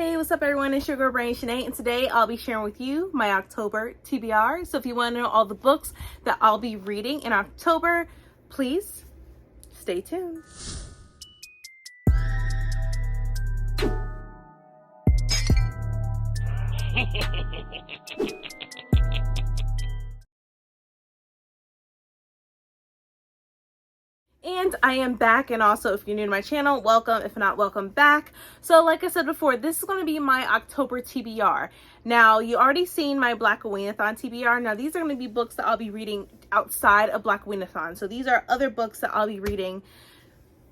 Hey, what's up everyone? It's your girl Brain Sinead, and today I'll be sharing with you my October TBR. So if you want to know all the books that I'll be reading in October, please stay tuned. And I am back, and also if you're new to my channel, welcome. If not, welcome back. So like I said before, this is going to be my October TBR. Now, you already seen my Black Aweenathon TBR. Now, these are going to be books that I'll be reading outside of Black Aweenathon. So these are other books that I'll be reading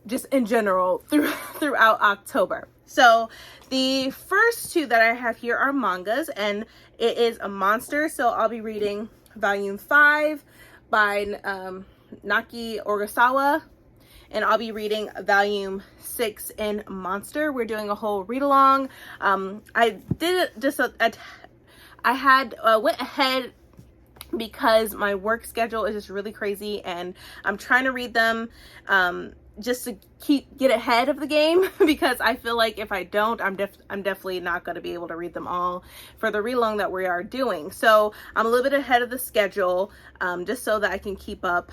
just in general throughout October. So the first two that I have here are mangas, and it is a monster. So I'll be reading volume 5 by Naki Urasawa, and I'll be reading volume 6 in Monster. We're doing a whole read along. I did just I had went ahead because my work schedule is just really crazy, and I'm trying to read them just to get ahead of the game, because I feel like if I don't, I'm definitely not going to be able to read them all for the read along that we are doing. So I'm a little bit ahead of the schedule, just so that I can keep up,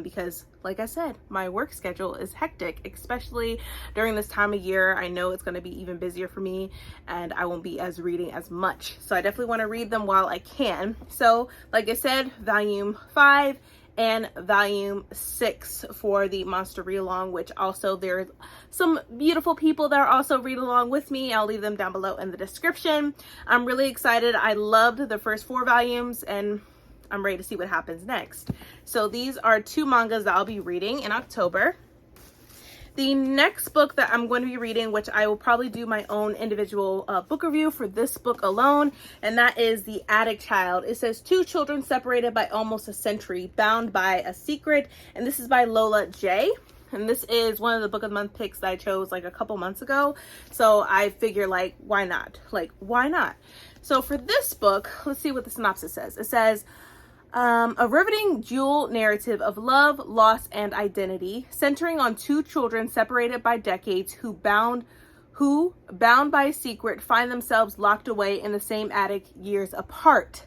because like I said, my work schedule is hectic, especially during this time of year. I know it's going to be even busier for me, and I won't be reading as much. So I definitely want to read them while I can. So like I said, volume 5 and volume 6 for the monster read along, which also there's some beautiful people that are also read along with me. I'll leave them down below in the description. I'm really excited. I loved the first 4 volumes, and I'm ready to see what happens next. So these are 2 mangas that I'll be reading in October. The next book that I'm going to be reading, which I will probably do my own individual book review for this book alone, and that is The Attic Child. It says 2 children separated by almost a century, bound by a secret, and this is by Lola J. And this is one of the book of the month picks that I chose like a couple months ago. So I figure, like, why not? Like, why not? So for this book, let's see what the synopsis says. It says, a riveting dual narrative of love, loss, and identity, centering on 2 children separated by decades who, bound by a secret, find themselves locked away in the same attic years apart.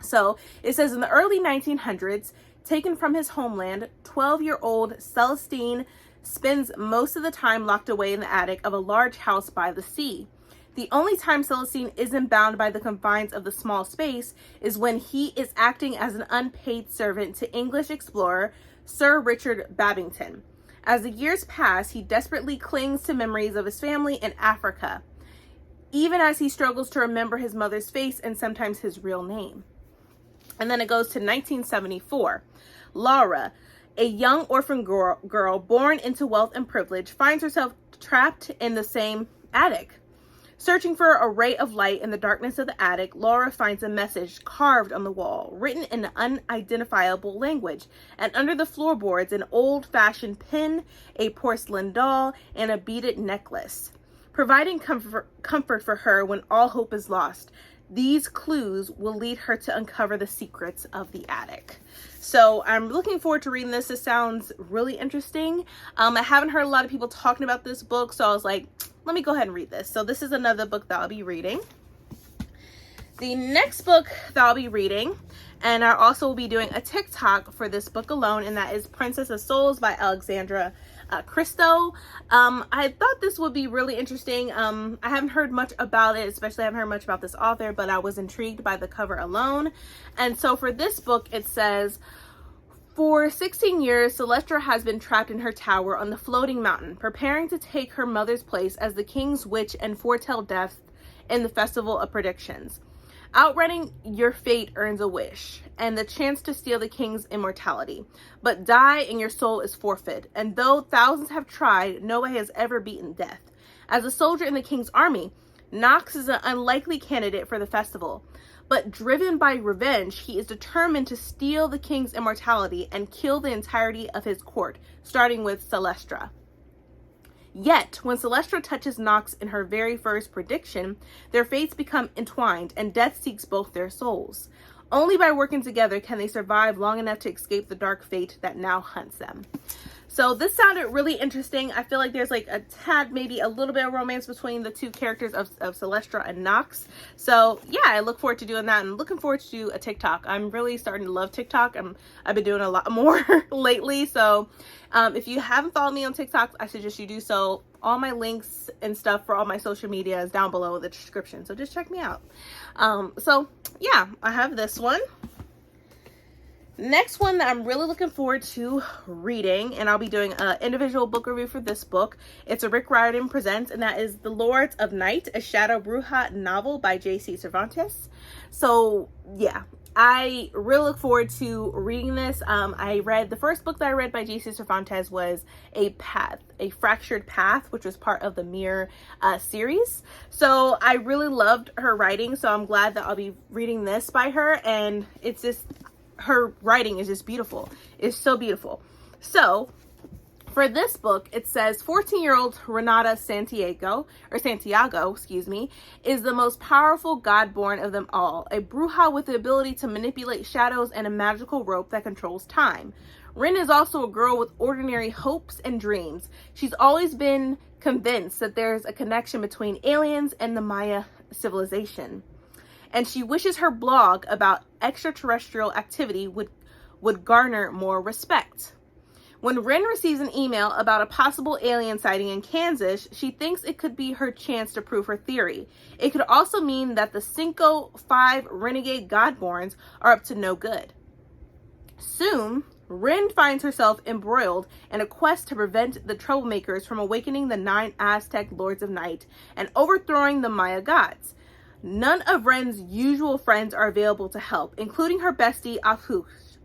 So it says, in the early 1900s, taken from his homeland, 12-year-old Celestine spends most of the time locked away in the attic of a large house by the sea. The only time Celestine isn't bound by the confines of the small space is when he is acting as an unpaid servant to English explorer Sir Richard Babington. As the years pass, he desperately clings to memories of his family in Africa, even as he struggles to remember his mother's face and sometimes his real name. And then it goes to 1974. Laura, a young orphan girl born into wealth and privilege, finds herself trapped in the same attic. Searching for a ray of light in the darkness of the attic, Laura finds a message carved on the wall, written in an unidentifiable language, and under the floorboards, an old-fashioned pin, a porcelain doll, and a beaded necklace, providing comfort for her when all hope is lost. These clues will lead her to uncover the secrets of the attic. So I'm looking forward to reading this. This sounds really interesting. I haven't heard a lot of people talking about this book, so I was like, let me go ahead and read this. So this is another book that I'll be reading. The next book that I'll be reading, and I also will be doing a TikTok for this book alone, and that is Princess of Souls by Alexandra Christo. I thought this would be really interesting. I haven't heard much about it, especially I haven't heard much about this author, but I was intrigued by the cover alone. And so for this book, it says, for 16 years, Celestra has been trapped in her tower on the floating mountain, preparing to take her mother's place as the king's witch and foretell death in the Festival of Predictions. Outrunning your fate earns a wish and the chance to steal the king's immortality, but die and your soul is forfeit. And though thousands have tried, no one has ever beaten death. As a soldier in the king's army, Knox is an unlikely candidate for the festival, but driven by revenge, he is determined to steal the king's immortality and kill the entirety of his court, starting with Celestra. Yet, when Celestra touches Knox in her very first prediction, their fates become entwined and death seeks both their souls. Only by working together can they survive long enough to escape the dark fate that now hunts them. So this sounded really interesting. I feel like there's like a tad, maybe a little bit of romance between the two characters of Celestra and Nox. So yeah, I look forward to doing that, and looking forward to do a TikTok. I'm really starting to love TikTok. I've been doing a lot more lately. So if you haven't followed me on TikTok, I suggest you do so. All my links and stuff for all my social media is down below in the description. So just check me out. So yeah, I have this one. Next one that I'm really looking forward to reading, and I'll be doing an individual book review for this book. It's a Rick Riordan Presents, and that is The Lords of Night, a Shadow Bruja novel by J.C. Cervantes. So yeah, I really look forward to reading this. The first book that I read by J.C. Cervantes was A Fractured Path, which was part of the Mirror series. So I really loved her writing, so I'm glad that I'll be reading this by her, and it's just, her writing is just beautiful. It's so beautiful. So for this book, it says 14-year-old Renata Santiago, is the most powerful god-born of them all, a bruja with the ability to manipulate shadows and a magical rope that controls time. Rin is also a girl with ordinary hopes and dreams. She's always been convinced that there's a connection between aliens and the Maya civilization, and she wishes her blog about extraterrestrial activity would garner more respect. When Rin receives an email about a possible alien sighting in Kansas, she thinks it could be her chance to prove her theory. It could also mean that the Cinco 5 renegade godborns are up to no good. Soon, Rin finds herself embroiled in a quest to prevent the troublemakers from awakening the 9 Aztec Lords of Night and overthrowing the Maya gods. None of Ren's usual friends are available to help, including her bestie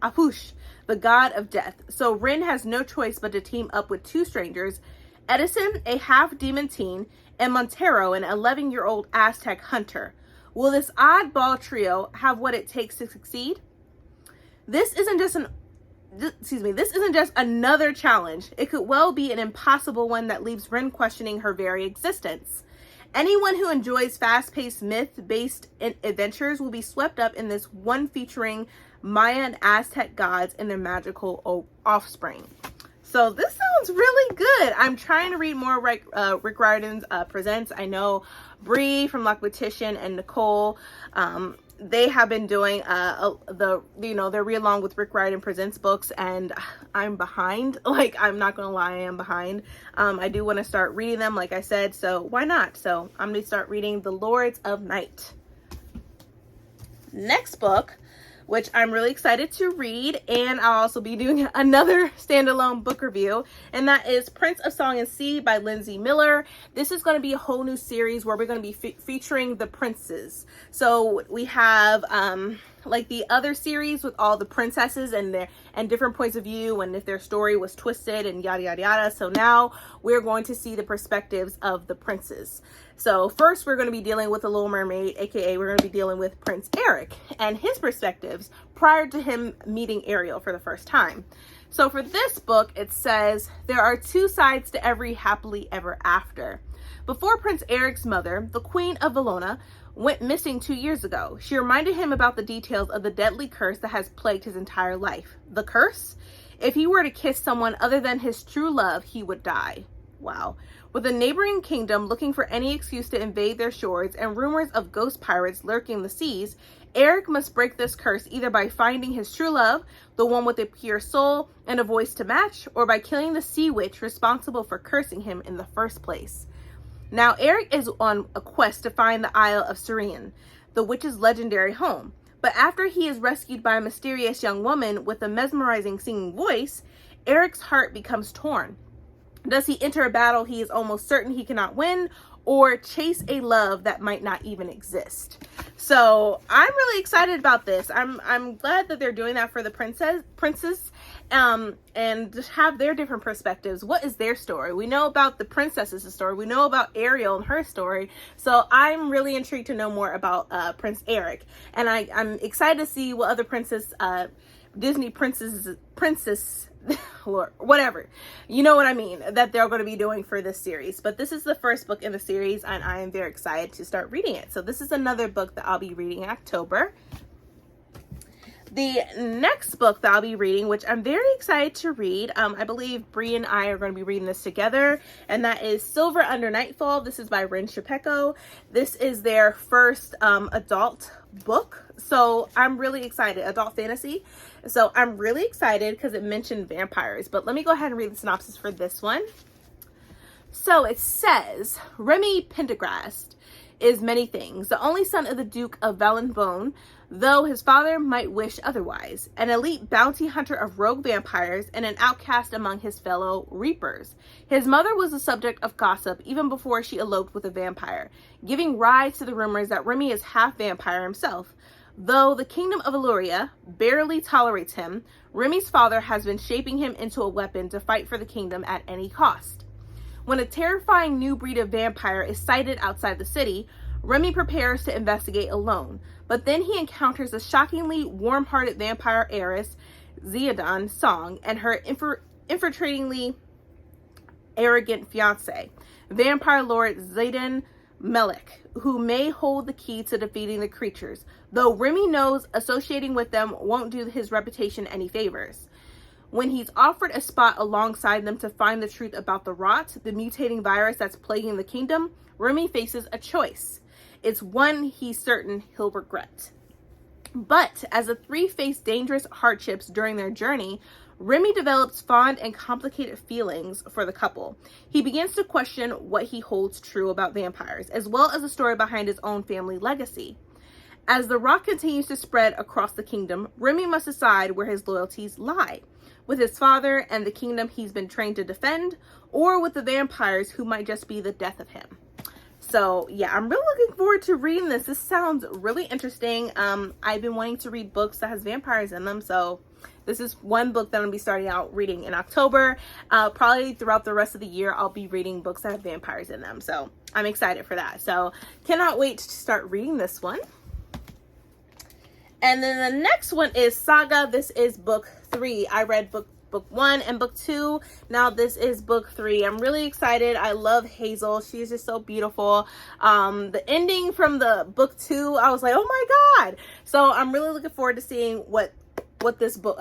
Apush, the god of death. So Rin has no choice but to team up with 2 strangers, Edison, a half-demon teen, and Montero, an 11-year-old Aztec hunter. Will this oddball trio have what it takes to succeed? This isn't just another challenge. It could well be an impossible one that leaves Rin questioning her very existence. Anyone who enjoys fast-paced myth-based adventures will be swept up in this one featuring Maya and Aztec gods and their magical offspring. So this sounds really good. I'm trying to read more Rick Riordan's Presents. I know Bree from Lock Petition and Nicole, they have been doing their read along with Rick Riordan Presents books, and I'm behind. Like, I'm not gonna lie, I am behind. I do want to start reading them, like I said, so why not? So I'm gonna start reading The Lords of Night. Next book, which I'm really excited to read, and I'll also be doing another standalone book review, and that is Prince of Song and Sea by Lindsay Miller. This is going to be a whole new series where we're going to be featuring the princes. So we have like the other series with all the princesses and different points of view, and if their story was twisted and yada yada yada. So now we're going to see the perspectives of the princes. So first we're going to be dealing with the Little Mermaid, aka we're going to be dealing with Prince Eric and his perspectives prior to him meeting Ariel for the first time. So for this book, it says there are 2 sides to every happily ever after. Before Prince Eric's mother, the Queen of Valona, went missing 2 years ago, she reminded him about the details of the deadly curse that has plagued his entire life. The curse? If he were to kiss someone other than his true love, he would die. Wow. With a neighboring kingdom looking for any excuse to invade their shores and rumors of ghost pirates lurking the seas, Eric must break this curse either by finding his true love, the one with a pure soul and a voice to match, or by killing the sea witch responsible for cursing him in the first place. Now, Eric is on a quest to find the Isle of Sirian, the witch's legendary home. But after he is rescued by a mysterious young woman with a mesmerizing singing voice, Eric's heart becomes torn. Does he enter a battle he is almost certain he cannot win, or chase a love that might not even exist? So I'm really excited about this. I'm glad that they're doing that for the princes, and just have their different perspectives. What is their story? We know about the princess's story. We know about Ariel and her story. So I'm really intrigued to know more about Prince Eric, and I'm excited to see what other Disney princess or whatever, you know what I mean, that they're going to be doing for this series. But this is the first book in the series, and I am very excited to start reading it. So this is another book that I'll be reading in October. The next book that I'll be reading, which I'm very excited to read, I believe Bree and I are going to be reading this together, and that is Silver Under Nightfall. This is by Rin Shepeko. This is their first adult book, so I'm really excited. Adult fantasy. So I'm really excited because it mentioned vampires. But let me go ahead and read the synopsis for this one. So it says, Remy Pendergast is many things, the only son of the Duke of Valenbone, though his father might wish otherwise, an elite bounty hunter of rogue vampires and an outcast among his fellow reapers. His mother was the subject of gossip even before she eloped with a vampire, giving rise to the rumors that Remy is half vampire himself. Though the kingdom of Illyria barely tolerates him, Remy's father has been shaping him into a weapon to fight for the kingdom at any cost. When a terrifying new breed of vampire is sighted outside the city, Remy prepares to investigate alone, but then he encounters a shockingly warm-hearted vampire heiress, Zeodon Song, and her infiltratingly arrogant fiancé, vampire lord Zayden Melek, who may hold the key to defeating the creatures, though Remy knows associating with them won't do his reputation any favors. When he's offered a spot alongside them to find the truth about the rot, the mutating virus that's plaguing the kingdom, Remy faces a choice. It's one he's certain he'll regret. But as the three face dangerous hardships during their journey, Remy develops fond and complicated feelings for the couple. He begins to question what he holds true about vampires, as well as the story behind his own family legacy. As the rot continues to spread across the kingdom, Remy must decide where his loyalties lie. With his father and the kingdom he's been trained to defend, or with the vampires who might just be the death of him. So yeah, I'm really looking forward to reading this. This sounds really interesting. I've been wanting to read books that has vampires in them, so this is one book that I'm going to be starting out reading in October. Probably throughout the rest of the year, I'll be reading books that have vampires in them, so I'm excited for that. So cannot wait to start reading this one. And then the next one is Saga. This is book 3. I read book 1 and book 2. Now this is book 3. I'm really excited. I love Hazel. She's just so beautiful. The ending from the book 2, I was like, oh my god. So I'm really looking forward to seeing what this book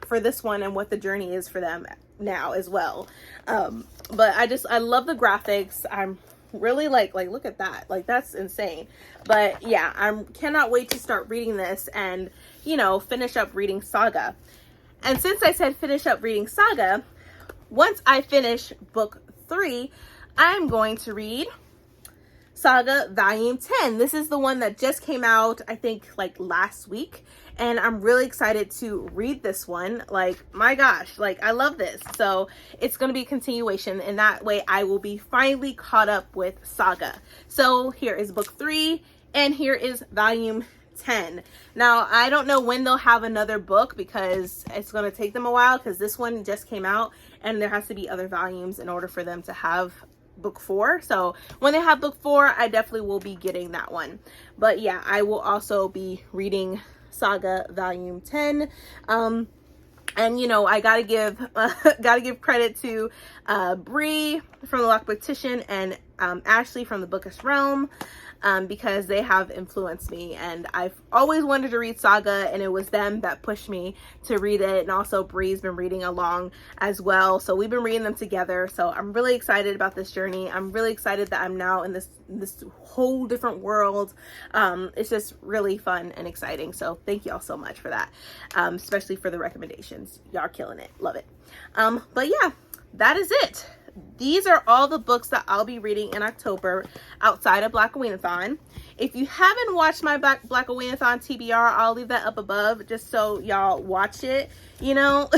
for this one and what the journey is for them now as well. But I love the graphics. I'm really like look at that, like that's insane. But yeah, I cannot wait to start reading this and, you know, finish up reading Saga. And since I said finish up reading Saga, once I finish book 3, I'm going to read Saga Volume 10. This is the one that just came out, I think, like last week. And I'm really excited to read this one. Like, my gosh, like, I love this. So it's going to be a continuation. And that way I will be finally caught up with Saga. So here is book 3. And here is volume 10. Now, I don't know when they'll have another book because it's going to take them a while because this one just came out. And there has to be other volumes in order for them to have book 4. So when they have book 4, I definitely will be getting that one. But yeah, I will also be reading Saga volume 10. And you know, I gotta give credit to Bree from the Lockbook Petition and Ashley from the Bookish Realm, because they have influenced me, and I've always wanted to read Saga, and it was them that pushed me to read it. And also Bree's been reading along as well, so we've been reading them together. So I'm really excited about this journey. I'm really excited that I'm now in this whole different world. It's just really fun and exciting. So thank you all so much for that, especially for the recommendations. Y'all are killing it. Love it. But yeah, that is it. These are all the books that I'll be reading in October outside of Black-A-Ween-A-thon. If you haven't watched my Black-A-Ween-A-thon TBR, I'll leave that up above just so y'all watch it, you know.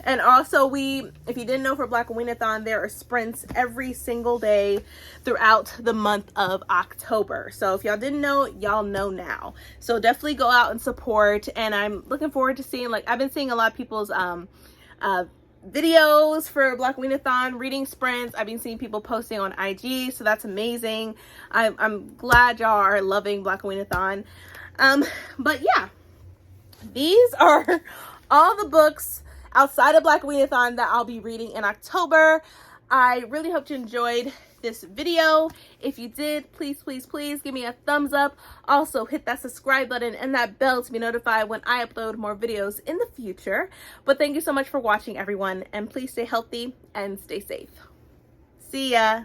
And also if you didn't know, for Black-A-Ween-A-thon, there are sprints every single day throughout the month of October. So if y'all didn't know, y'all know now. So definitely go out and support. And I'm looking forward to seeing, like, I've been seeing a lot of people's videos for Black-A-Ween-A-thon reading sprints. I've been seeing people posting on IG, so that's amazing. I'm glad y'all are loving Black-A-Ween-A-thon. But yeah, these are all the books outside of Black-A-Ween-A-thon that I'll be reading in October. I really hope you enjoyed this video. If you did, please, please, please give me a thumbs up. Also, hit that subscribe button and that bell to be notified when I upload more videos in the future. But thank you so much for watching, everyone, and please stay healthy and stay safe. See ya.